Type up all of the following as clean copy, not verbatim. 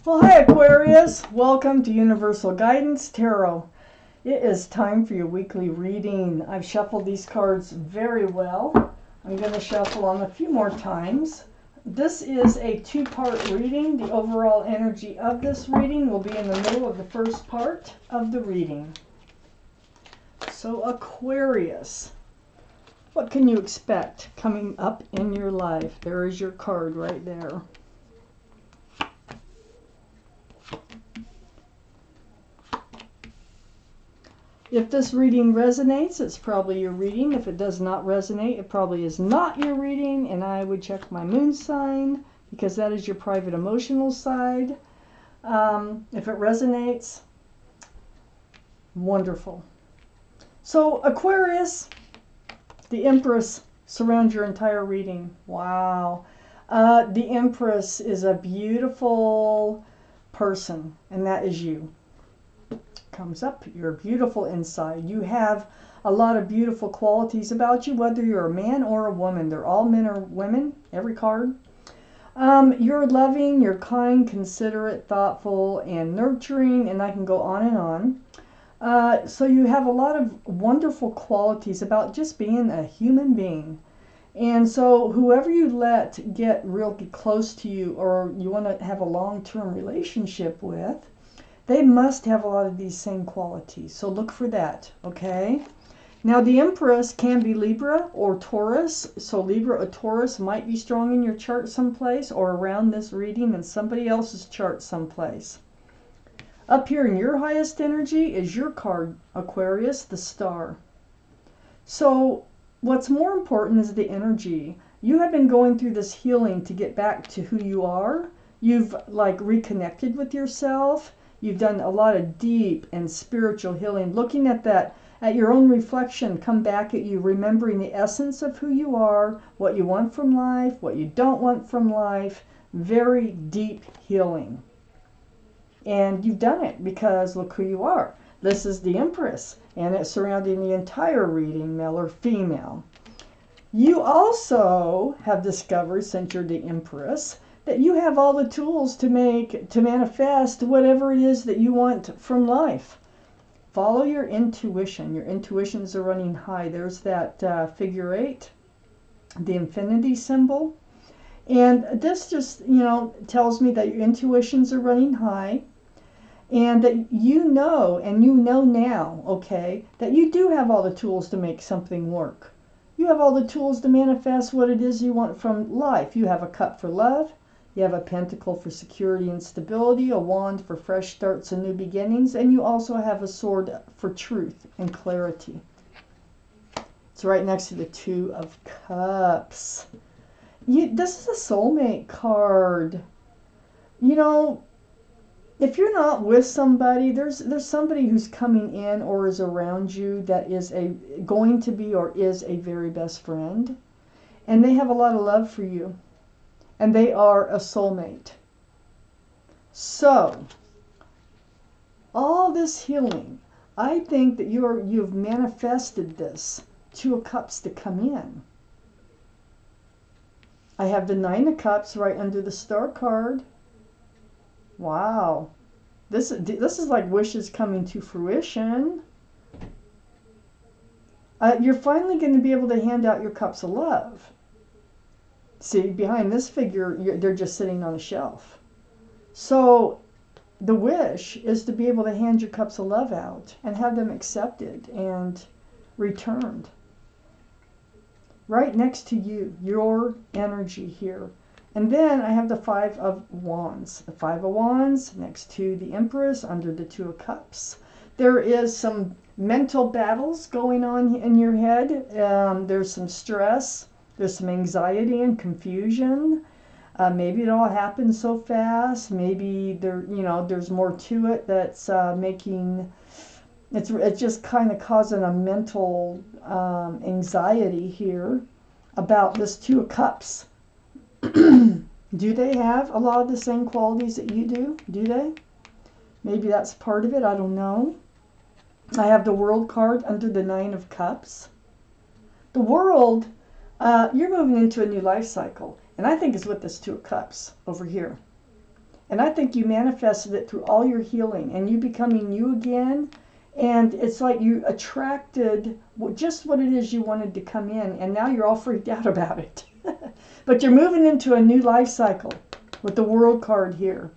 Well, hi Aquarius. Welcome to Universal Guidance Tarot. It is time for your weekly reading. I've shuffled these cards very well. I'm going to shuffle them a few more times. This is a two-part reading. The overall energy of this reading will be in the middle of the first part of the reading. So Aquarius, what can you expect coming up in your life? There is your card right there. If this reading resonates, it's probably your reading. If it does not resonate, it probably is not your reading, and I would check my moon sign because that is your private emotional side. If it resonates, wonderful. So Aquarius, the Empress surrounds your entire reading. Wow. The Empress is a beautiful person, and that is you. Comes up, you're beautiful inside. You have a lot of beautiful qualities about you, whether you're a man or a woman. They're all men or women, every card. You're loving, you're kind, considerate, thoughtful, and nurturing, and I can go on and on. So you have a lot of wonderful qualities about just being a human being. And so whoever you let get real close to you, or you want to have a long-term relationship with, they must have a lot of these same qualities. So look for that, okay? Now the Empress can be Libra or Taurus. So Libra or Taurus might be strong in your chart someplace or around this reading in somebody else's chart someplace. Up here in your highest energy is your card, Aquarius, the Star. So what's more important is the energy. You have been going through this healing to get back to who you are. You've like reconnected with yourself. You've done a lot of deep and spiritual healing. Looking at that, at your own reflection, come back at you, remembering the essence of who you are, what you want from life, what you don't want from life. Very deep healing. And you've done it because look who you are. This is the Empress, and it's surrounding the entire reading, male or female. You also have discovered, since you're the Empress, that you have all the tools to manifest whatever it is that you want from life. Follow your intuition. Your intuitions are running high. There's that figure 8, the infinity symbol. And this just, tells me that your intuitions are running high and that you know now, okay, that you do have all the tools to make something work. You have all the tools to manifest what it is you want from life. You have a cup for love. You have a pentacle for security and stability, a wand for fresh starts and new beginnings, and you also have a sword for truth and clarity. It's right next to the Two of Cups. This is a soulmate card. If you're not with somebody, there's somebody who's coming in or is around you that is going to be or is a very best friend, and they have a lot of love for you. And they are a soulmate. So, all this healing, I think that you've manifested this Two of Cups to come in. I have the Nine of Cups right under the Star card. Wow. This is like wishes coming to fruition. You're finally going to be able to hand out your cups of love. See, behind this figure, they're just sitting on a shelf. So the wish is to be able to hand your cups of love out and have them accepted and returned. Right next to you, your energy here. And then I have the Five of Wands. The Five of Wands next to the Empress under the Two of Cups. There is some mental battles going on in your head. There's some stress. There's some anxiety and confusion. Maybe it all happens so fast. Maybe there's more to it that's making it's just kind of causing a mental anxiety here about this Two of Cups. Do they have a lot of the same qualities that you do? Do they? Maybe that's part of it. I don't know. I have the World card under the Nine of Cups. The World. You're moving into a new life cycle. And I think it's with this Two of Cups over here. And I think you manifested it through all your healing and you becoming you again. And it's like you attracted just what it is you wanted to come in. And now you're all freaked out about it. But you're moving into a new life cycle with the World card here.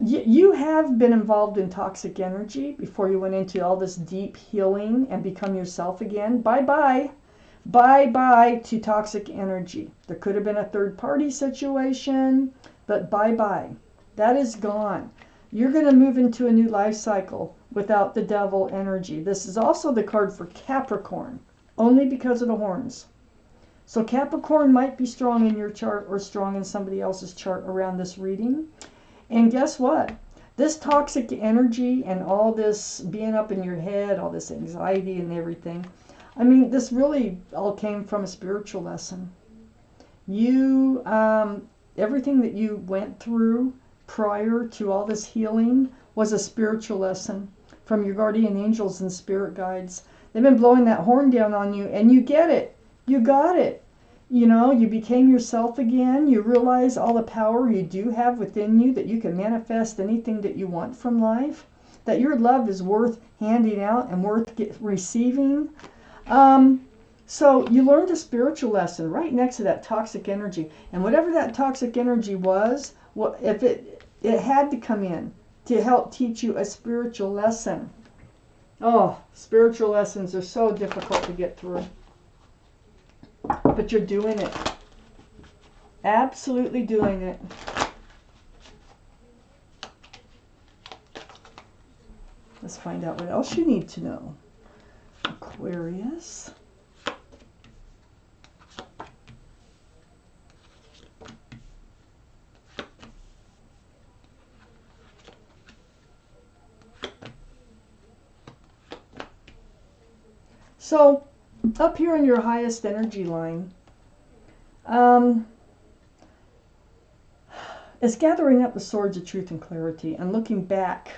You have been involved in toxic energy before you went into all this deep healing and become yourself again. Bye-bye. Bye-bye to toxic energy. There could have been a third-party situation, but bye-bye. That is gone. You're going to move into a new life cycle without the devil energy. This is also the card for Capricorn, only because of the horns. So Capricorn might be strong in your chart or strong in somebody else's chart around this reading. And guess what? This toxic energy and all this being up in your head, all this anxiety and everything, I mean, this really all came from a spiritual lesson. You, everything that you went through prior to all this healing was a spiritual lesson from your guardian angels and spirit guides. They've been blowing that horn down on you, and you get it. You got it. You know, you became yourself again. You realize all the power you do have within you, that you can manifest anything that you want from life, that your love is worth handing out and worth receiving. So you learned a spiritual lesson right next to that toxic energy. And whatever that toxic energy was, if it had to come in to help teach you a spiritual lesson. Oh, spiritual lessons are so difficult to get through. But you're doing it. Absolutely doing it. Let's find out what else you need to know. Aquarius. So, up here in your highest energy line, it's gathering up the swords of truth and clarity and looking back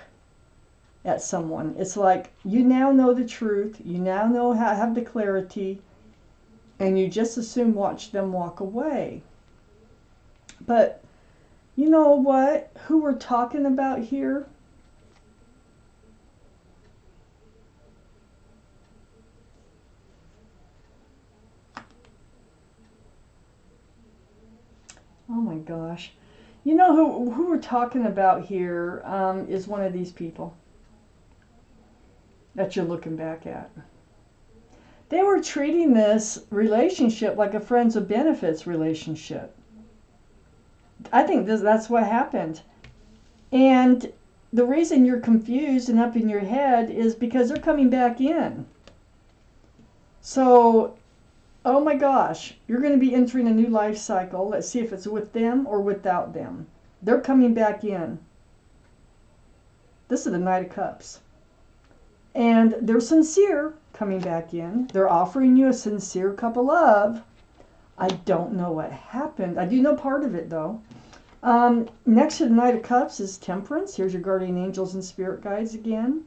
at someone. It's like you now know the truth, you now know how have the clarity, and you just as soon watch them walk away. But you know what? Who we're talking about here? Oh my gosh. You know who we're talking about here is one of these people that you're looking back at. They were treating this relationship like a friends with benefits relationship. I think that's what happened. And the reason you're confused and up in your head is because they're coming back in. So, oh my gosh, you're going to be entering a new life cycle. Let's see if it's with them or without them. They're coming back in. This is the Knight of Cups. And they're sincere coming back in. They're offering you a sincere cup of love. I don't know what happened. I do know part of it though. Next to the Knight of Cups is Temperance. Here's your guardian angels and spirit guides again.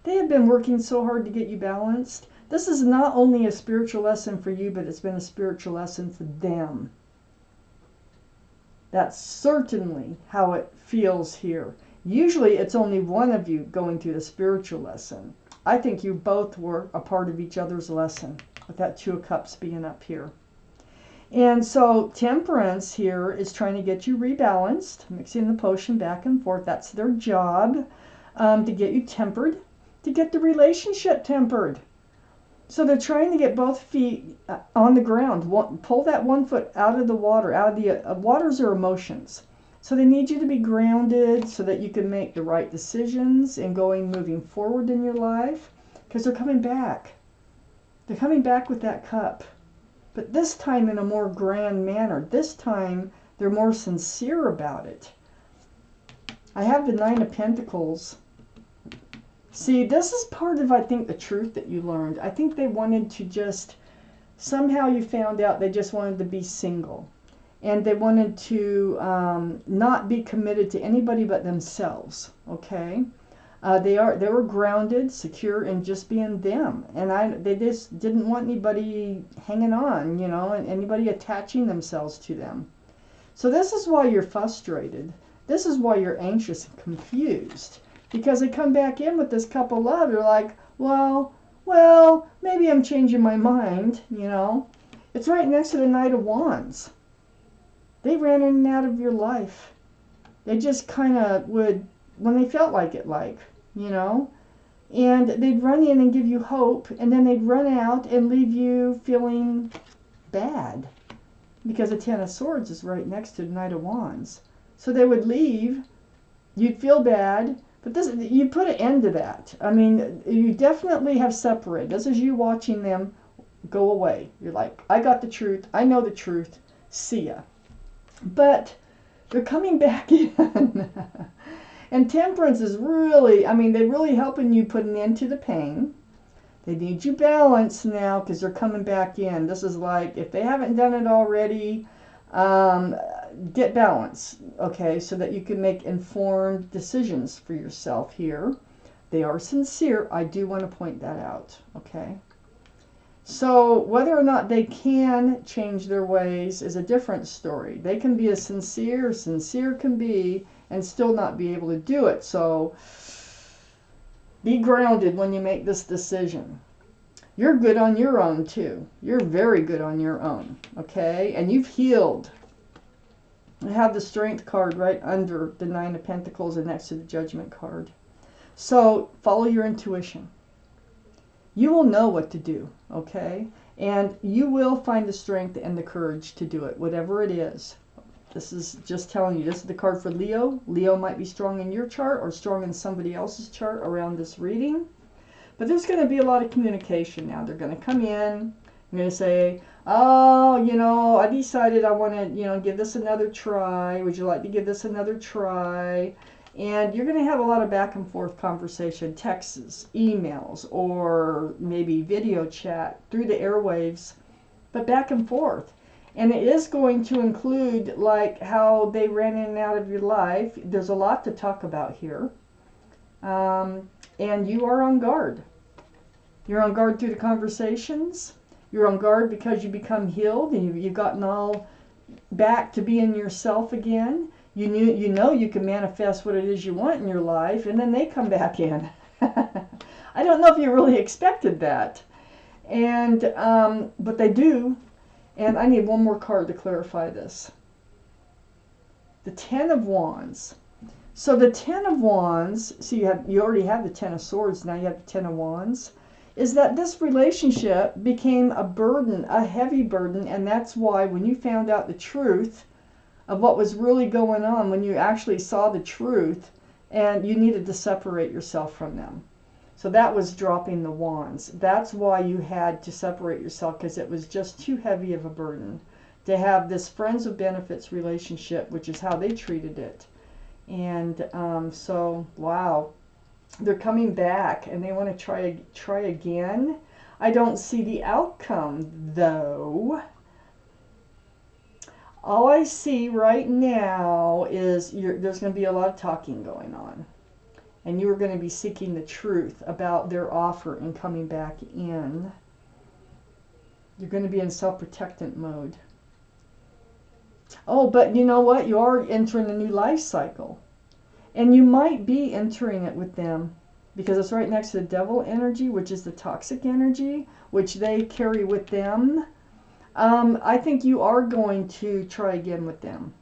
They have been working so hard to get you balanced. This is not only a spiritual lesson for you, but it's been a spiritual lesson for them. That's certainly how it feels here. Usually it's only one of you going through the spiritual lesson. I think you both were a part of each other's lesson, with that Two of Cups being up here. And so Temperance here is trying to get you rebalanced, mixing the potion back and forth. That's their job, to get you tempered, to get the relationship tempered. So they're trying to get both feet on the ground. Pull that one foot out of the water, out of the waters are emotions. So they need you to be grounded so that you can make the right decisions and moving forward in your life, because they're coming back. They're coming back with that cup. But this time in a more grand manner. This time they're more sincere about it. I have the Nine of Pentacles. See, this is part of, I think, the truth that you learned. I think they wanted to just, somehow you found out they just wanted to be single. And they wanted to not be committed to anybody but themselves, okay? They were grounded, secure in just being them. And they just didn't want anybody hanging on, you know, and anybody attaching themselves to them. So this is why you're frustrated. This is why you're anxious and confused. Because they come back in with this cup of love. You're like, well, maybe I'm changing my mind, you know. It's right next to the Knight of Wands. They ran in and out of your life. They just kind of would, when they felt like it, you know. And they'd run in and give you hope, and then they'd run out and leave you feeling bad. Because the Ten of Swords is right next to the Knight of Wands. So they would leave, you'd feel bad, but this, you put an end to that. I mean, you definitely have separated. This is you watching them go away. You're like, I got the truth, I know the truth, see ya. But they're coming back in. And Temperance is really, I mean, they're really helping you put an end to the pain. They need you balanced now because they're coming back in. This is like, if they haven't done it already, get balance, okay, so that you can make informed decisions for yourself here. They are sincere. I do want to point that out, okay? So whether or not they can change their ways is a different story. They can be as sincere can be, and still not be able to do it. So be grounded when you make this decision. You're good on your own too. You're very good on your own, okay? And you've healed. I have the Strength card right under the Nine of Pentacles and next to the Judgment card. So follow your intuition. You will know what to do, okay? And you will find the strength and the courage to do it, whatever it is. This is just telling you, this is the card for Leo. Leo might be strong in your chart or strong in somebody else's chart around this reading. But there's going to be a lot of communication now. They're going to come in. I'm going to say, oh, you know, I decided I want to, you know, give this another try. Would you like to give this another try? And you're going to have a lot of back and forth conversation, texts, emails, or maybe video chat through the airwaves, but back and forth. And it is going to include like how they ran in and out of your life. There's a lot to talk about here. And you are on guard. You're on guard through the conversations. You're on guard because you become healed and you've gotten all back to being yourself again. You know you can manifest what it is you want in your life, and then they come back in. I don't know if you really expected that. And but they do. And I need one more card to clarify this. The Ten of Wands. So the Ten of Wands, so you already have the Ten of Swords, now you have the Ten of Wands, is that this relationship became a burden, a heavy burden, and that's why when you found out the truth of what was really going on, when you actually saw the truth, and you needed to separate yourself from them. So that was dropping the wands. That's why you had to separate yourself, because it was just too heavy of a burden to have this friends with benefits relationship, which is how they treated it. And so, wow, they're coming back and they want to try again. I don't see the outcome, though. All I see right now is there's going to be a lot of talking going on. And you are going to be seeking the truth about their offer and coming back in. You're going to be in self-protectant mode. Oh, but you know what? You are entering a new life cycle. And you might be entering it with them because it's right next to the devil energy, which is the toxic energy, which they carry with them. I think you are going to try again with them.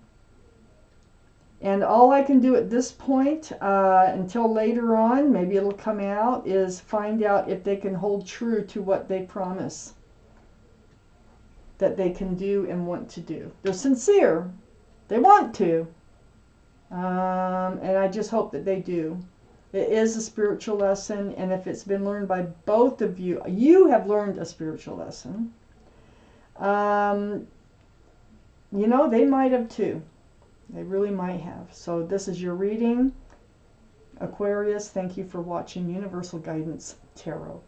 And all I can do at this point, until later on, maybe it'll come out, is find out if they can hold true to what they promise that they can do and want to do. They're sincere. They want to. And I just hope that they do. It is a spiritual lesson, and if it's been learned by both of you, you have learned a spiritual lesson. You know, they might have too. They really might have. So this is your reading. Aquarius, thank you for watching Universal Guidance Tarot.